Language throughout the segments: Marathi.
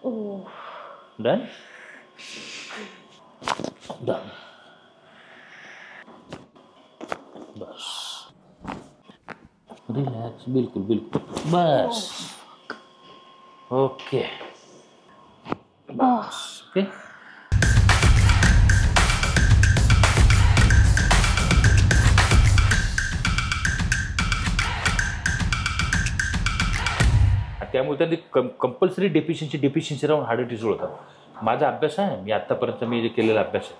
Done done. बस रिलॅक्स. बिलकुल बिलकुल. बस ओके. बस ओके. त्यामुळे त्यांनी कंपल्सरी डेफिशियन्सी राहून हाडं ठिसूळ होतात. माझा अभ्यास आहे, मी आत्तापर्यंत मी जे केलेला अभ्यास आहे.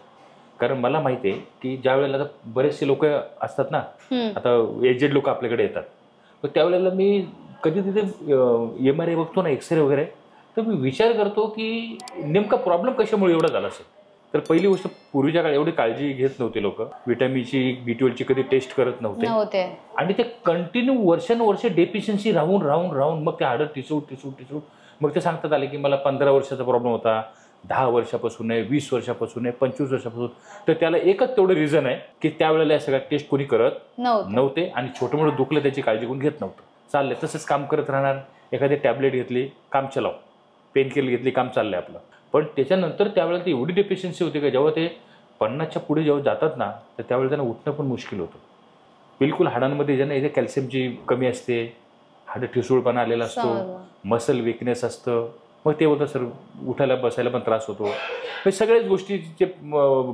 कारण मला माहिती आहे की ज्या वेळेला आता बरेचसे लोक असतात ना, आता एजेड लोक आपल्याकडे येतात, तर त्यावेळेला मी कधी तिथे MRI बघतो ना, एक्सरे वगैरे, तर मी विचार करतो की नेमका प्रॉब्लेम कशामुळे एवढा झाला असेल. तर पहिली गोष्ट, पूर्वीच्या काळात एवढी काळजी घेत नव्हते लोक, विटॅमिनची B12ची कधी टेस्ट करत नव्हते, आणि ते कंटिन्यू वर्षानुवर्षे डेफिशियन्सी राहून राहून राहून मग ते हाडं ठिसूळ. मग ते सांगतात आले की मला 15 वर्षाचा प्रॉब्लेम होता, 10 वर्षापासून आहे, 20 वर्षापासून आहे, 25 वर्षापासून. तर त्याला एकच तेवढं रिझन आहे की त्यावेळेला या सगळ्या टेस्ट कोणी करत नव्हते, आणि छोटं मोठं दुखलं त्याची काळजी कोणी घेत नव्हतं. चाललंय तसंच काम करत राहणार. एखादी टॅबलेट घेतली, काम चलाव, पेन किलर घेतली, काम चाललंय आपलं. पण त्याच्यानंतर त्यावेळेला ती एवढी डेफिशियन्सी होती का जेव्हा ते 50च्या पुढे जेव्हा जातात ना, तर त्यावेळेला त्यांना उठणं पण मुश्किल होतं. बिलकुल हाडांमध्ये ज्यांना इथे कॅल्शियमची कमी असते, हाडं ठिसूळपणा आलेला असतो, मसल विकनेस असतं, मग ते होतं सर उठायला बसायला पण त्रास होतो. हे सगळ्याच गोष्टीचे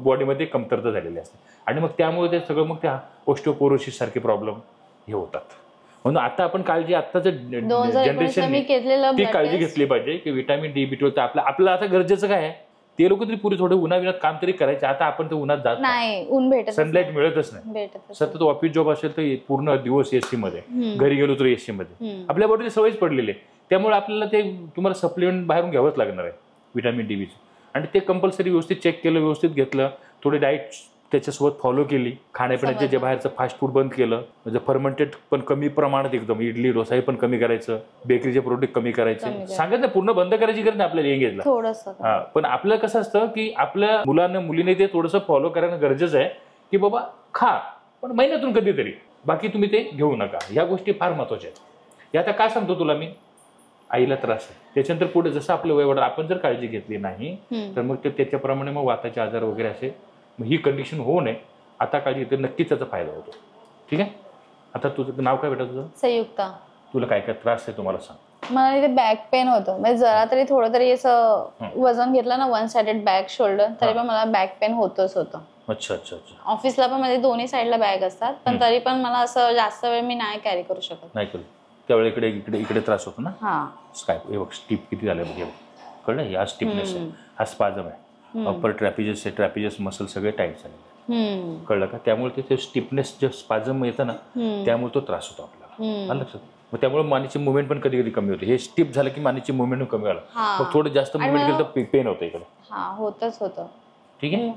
बॉडीमध्ये कमतरता झालेली असते, आणि मग त्यामुळे ते सगळं मग त्या ऑस्टिओपोरोसिस सारखे प्रॉब्लेम हे होतात. म्हणून आता आपण काळजी, आत्ताचं जनरेशन ती काळजी घेतली पाहिजे की विटॅमिन D, B12. तर आपलं आता गरजेचं काय आहे, ते लोक तरी पुढे थोडं उन्हाविनात काम तरी करायचे. आता आपण ते उन्हात जात नाही, ऊन भेटत, सनलाईट मिळतच नाही. सतत ऑफिस जॉब असेल तर पूर्ण दिवस AC मध्ये, घरी गेलो तर AC मध्ये, आपल्या बॉडीला सवयच पडलेली आहे. त्यामुळे आपल्याला ते तुम्हाला सप्लिमेंट बाहेरून घ्यावंच लागणार आहे विटॅमिन D. आणि ते कंपल्सरी व्यवस्थित चेक केलं, व्यवस्थित घेतलं, थोडी डाएट त्याच्यासोबत फॉलो केली, खाण्यापिण्याचे जे बाहेरचं फास्ट फूड बंद केलं, म्हणजे फर्मेंटेड पण कमी प्रमाणात, एकदम इडली डोसा हे पण कमी करायचं, बेकरीचे प्रोडक्ट कमी करायचे. सांगितलं पूर्ण बंद करायची गरज नाही आपल्याला यंग एजला. पण आपलं कसं असतं की आपल्या मुलांना मुलीने ते थोडंसं फॉलो करणं गरजेचं आहे की बाबा खा, पण महिन्यातून कधीतरी, बाकी तुम्ही ते घेऊ नका. ह्या गोष्टी फार महत्वाच्या आहेत. हे आता काय सांगतो तुला मी, आईला त्रास आहे, त्याच्यानंतर पुढे जसं आपलं वय वाढतं, आपण जर काळजी घेतली नाही तर मग त्याच्याप्रमाणे मग वाताचे आजार वगैरे असे, मग ही कंडिशन होऊ नये. आता काळजी घेतली नक्कीच त्याचा फायदा होतो. ठीक आहे. आता तुझं नाव काय बेटा? तुझं संयुक्ता. तुला काय काय त्रास आहे तुम्हाला सांग. मला इथे बॅक पेन होतं, म्हणजे जरा तरी थोडं तरी असं वजन घेतलं ना, 1 साइडेड बॅक शोल्डर, तरी पण मला बॅक पेन होतच होतं. अच्छा अच्छा अच्छा. ऑफिसला पण म्हणजे दोन्ही साईडला बॅग असतात, पण तरी पण मला असं जास्त वेळ मी नाही कॅरी करू शकत. नाही करू त्यावेळी इकडे इकडे इकडे त्रास होतो ना. काय हे बघ, स्टिप किती झाले बघ, कळलं? हा स्टिफनेस आहे, हा स्पाझम आहे. अप्पर ट्रॅपिजस आहे, ट्रॅपिजस मसल सगळे टाईट झाले, कळलं का? त्यामुळे ते स्टिफनेस जे स्पाझम येतं ना, त्यामुळे तो त्रास होतो आपल्याला, लक्षात. मग त्यामुळे मानेची मुवमेंट पण कधी कधी कमी होते. हे स्टिफ झालं की मानेची मुवमेंट कमी झालं, मग थोडं जास्त मुवमेंट केलं तर पेन होतं इकडे. होतच होतं. ठीक आहे.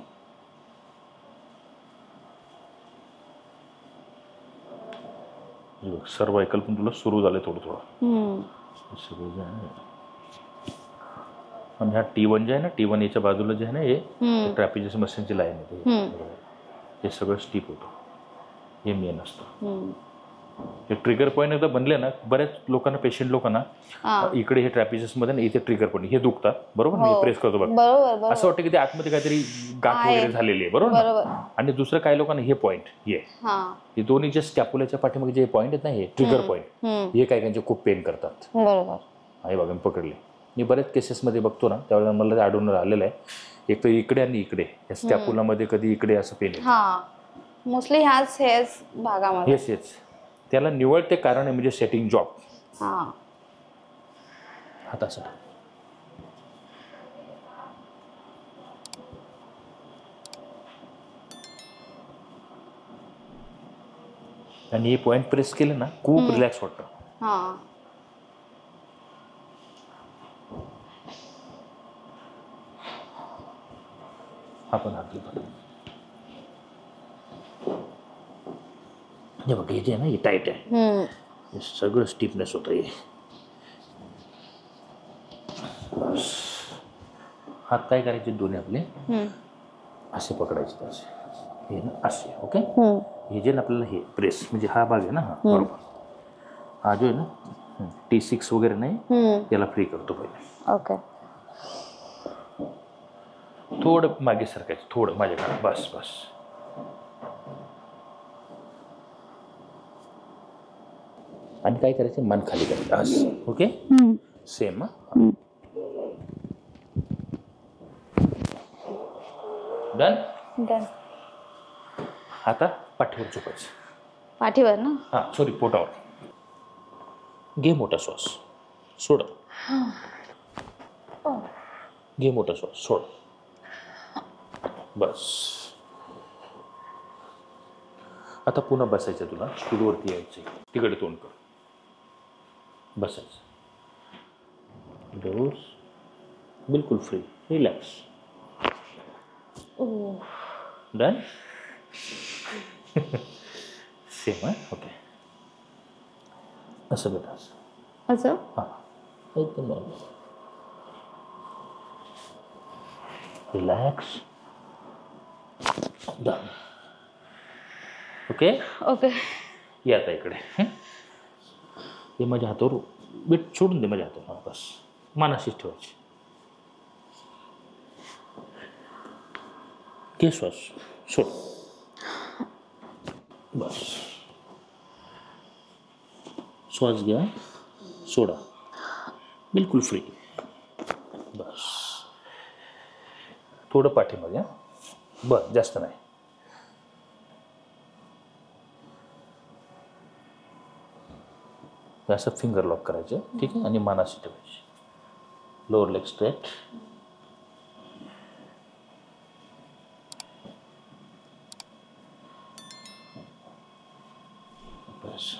सर्वायकल पण तुला सुरू झालंय थोडं थोडं सुरू झालं. आणि हा T1 जे आहे ना, T1 याच्या बाजूला जे आहे ना, हे ट्रॅपिजस मसलची लाईन आहे, हे सगळं स्टिप होतं, हे मेन असतं. हे ट्रिगर पॉईंट एकदा बनले ना, बऱ्याच लोकांना, पेशंट लोकांना इकडे हे ट्रॅपिजस मध्ये इथे ट्रिगर पॉईंट हे दुखतात, बरोबर. मी प्रेस करतो बघ, असं वाटतं की ते आतमध्ये काहीतरी गाठ वगैरे झालेली आहे, बरोबर. आणि दुसरं काही लोकांना हे पॉईंट, हे दोन्ही जे स्कॅप्युलाच्या पाठीमागे जे पॉईंट आहेत ना, हे ट्रिगर पॉईंट, हे काही काहींचे खूप पेन करतात, बरोबर. हे बघा, मी पकडले. मी बऱ्याच केसेसमध्ये बघतो ना, त्यावेळेला मला ते आढळून आलेलं आहे. एक तर इकडे आणि इकडे या स्कॅप्युलामध्ये कधी इकडे असं पेन येतं, मोस्टली ह्याच भागामध्ये. हेच त्याला निवळ ते कारण आहे, म्हणजे सेटिंग जॉब हातासाठी. आणि हे पॉइंट प्रेस केले ना, खूप रिलॅक्स वाटतं. आपण हात घेतो, हे बघ, हे जे आहे ना, हे टाईट आहे, हे सगळं स्टिफनेस होतं. हे हात काय करायचे, दोन्ही आपले असे पकडायचे, असे, हे ना असे, ओके. हे जे ना आपल्याला हे प्रेस, म्हणजे हा भाग आहे ना, हा बरोबर, हा जो आहे ना T6 वगैरे नाही, याला फ्री करतो पहिले, ओके. थोडं मागे सरकायचं, थोडं माझ्याकडे, बस बस. आणि काय करायचं, मान खाली करायचं असं. Okay, same. डन. डन. आता पाठीवर झोपायचं. पाठीवर ना? हां सॉरी, पोटावर. घे मोठा श्वास, सोड. घे मोठा श्वास, सोड. बस. आता पुन्हा बसायचं, तुला स्टूलवरती यायचं, तिकडे तोंड कर, बसायचं. डोस बिलकुल free, relax. Done. Same. Okay, असं बेटा, असं. हां एकदम normal. Relax. Done. Okay. Okay. या आता इकडे. हे माझ्या हातावर बीट सोडून दे, माझ्या हातावर. हां बस, मानाशीच ठेवायची. घे श्वास, सोड. बस. श्वास घ्या, सोडा, बिलकुल फ्री. बस. थोडं पाठीमागे. बस, जास्त नाही. असं फिंगर लॉक करायचं, ठीक आहे, आणि मानाशी ठेवायची. Lower leg straight. बस.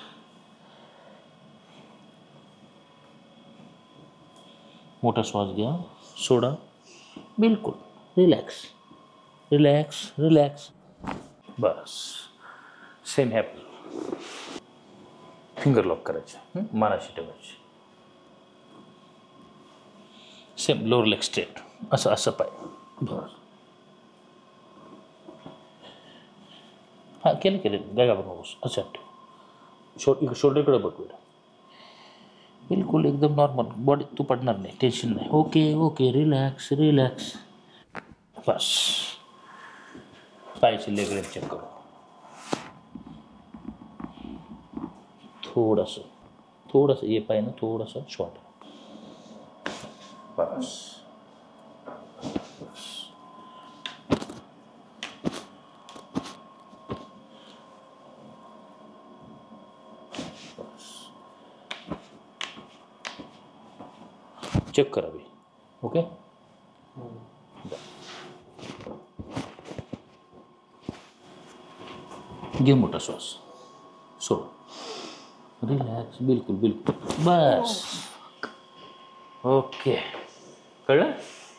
मोठा श्वास घ्या, सोडा, बिलकुल रिलॅक्स, रिलॅक्स, रिलॅक्स. बस. Same happy. फिंगर लॉक करायचे, मानाशी ठेवायची. सेम लोअर लेग स्ट्रेट, असं असं पाय. बस. हां केलं केलं, काय घाबरू नकोस, असं ठेव. शोल्डरकडे बघ बेटा, बिलकुल एकदम नॉर्मल. बॉडी तू पडणार नाही, टेन्शन नाही. Okay okay, relax relax. बस. पायची लेग लेंथ चेक करू. थोडंसं ये पाय ना, थोडंसं शॉर्ट. बस. चेक करावी. ओके. घे मोठा श्वास, सोड, रिलॅक्स, बिलकुल बिलकुल. बस. ओके, कळलं?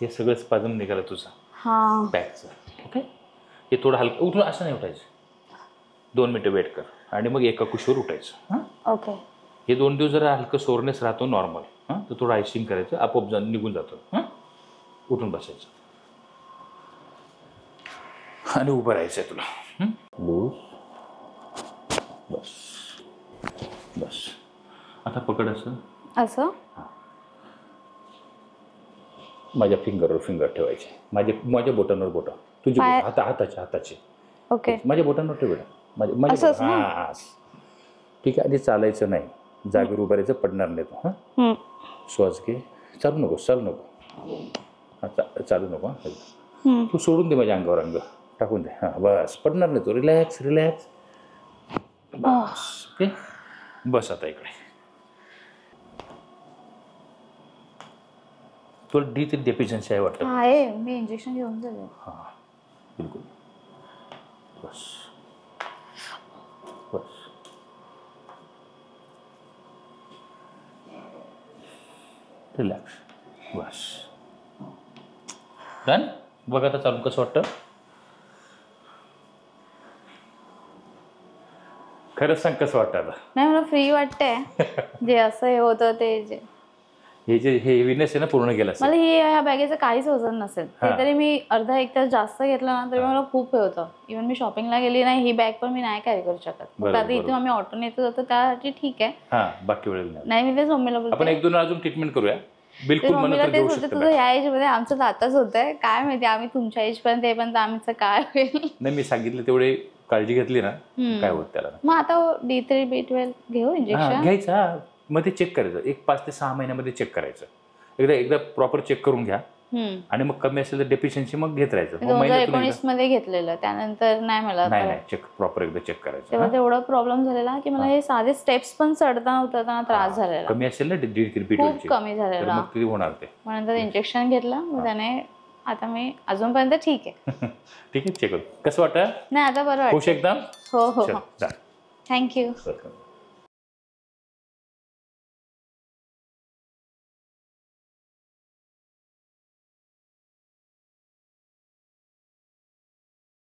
हे सगळं स्पाझम निघालं तुझं बॅकचं. ओके. हे थोडं हलकं उठून, असं नाही उठायचं. 2 मिनटं वेट कर आणि मग एका कुशीवर उठायचं. हां ओके. हे 2 दिवस जरा हलकं सोरनेस राहतो नॉर्मल. हां तर थोडं आयसिंग करायचं, आपोआप निघून जातं. हां उठून बसायचं आणि उभं राहायचं आहे तुला. लूज. बस बस. आता पकड असं असं. माझ्या फिंगरवर फिंगर ठेवायचे, माझ्या बोटांवर बोटा, तुझे हाताचे. ओके. माझ्या बोटांवर ठेव बेटा, असंच ना? हां ठीक आहे. आधी चालायचं नाही, जागेवर उभं राहायचं, पडणार नाही तो. हां श्वास घे, चालू नको हां चालू नको. हां तू सोडून दे, माझ्या अंगावर अंग टाकून दे. हां बस, पडणार नाही तो. Relax relax. बस. ओके. बस आता इकडे. तुला डी ची डेफिशियन्सी आहे वाटतं. आहे, मी इंजेक्शन घेऊन जाईल. हां बिलकुल. बस बस. रिलॅक्स. बस. डन. बघ आता चालून कसं वाटतं. खरंच सांग कसं वाटतं आता. नाही, मला फ्री वाटतंय. जे असं हे होतं ते जे हे हेवीनेस आहे ना, पूर्ण गेला असेल. मला ह्या बॅगेचं काहीच वजन नसेल. ते तरी मी अर्धा 1 तास जास्त घेतलं ना तरी मला खूप हे होतं. इव्हन मी शॉपिंगला गेली नाही, ही बॅग पण मी नाही कॅरी करू शकत. आता इथे आम्ही ऑटोने येतो त्यासाठी ठीक आहे. हां बाकी वेळेला नाही, मी तेच मम्मीला आपण बोलते. 1-2 अजून ट्रीटमेंट करूया. बिलकुल मला मम्मीला तर तेच घेऊ होतं, शकतो तुझं या एज मध्ये आमचं आताच होतंय, काय माहिती आम्ही तुमच्या एज पर्यंत येईपर्यंत आमचं काय होईल. नाही, मी सांगितलं तेवढे काळजी घेतली ना काय होत त्याला. मग आता D3 B12 घेऊ हा इंजेक्शन. घ्यायचं. हा मग ते चेक करायचं, एक 5 ते 6 महिन्यामध्ये चेक करायचं. एकदा प्रॉपर चेक करून घ्या आणि मग कमी असेल तर डेफिशियन्सी मग घेत राहायचं. मग महिन्यातून 2019 मध्ये घेतलेलं, त्यानंतर नाही मला नाही चेक प्रॉपर एकदा चेक करायचं. तेव्हा तेवढा प्रॉब्लेम झालेला की मला हे साधे स्टेप्स पण चढताना उतरताना त्रास झालेला, कमी असेल ना D3 खूप कमी झालेला. मग किती होणार ते. मग नंतर इंजेक्शन घेतलं, मग त्याने आता मी अजूनपर्यंत ठीक आहे. ठीक आहे, चेक कसं वाटतं? नाही आता बरं खुश वाटतं. एकदम. हो हो, चल, जा. थँक्यू. Welcome.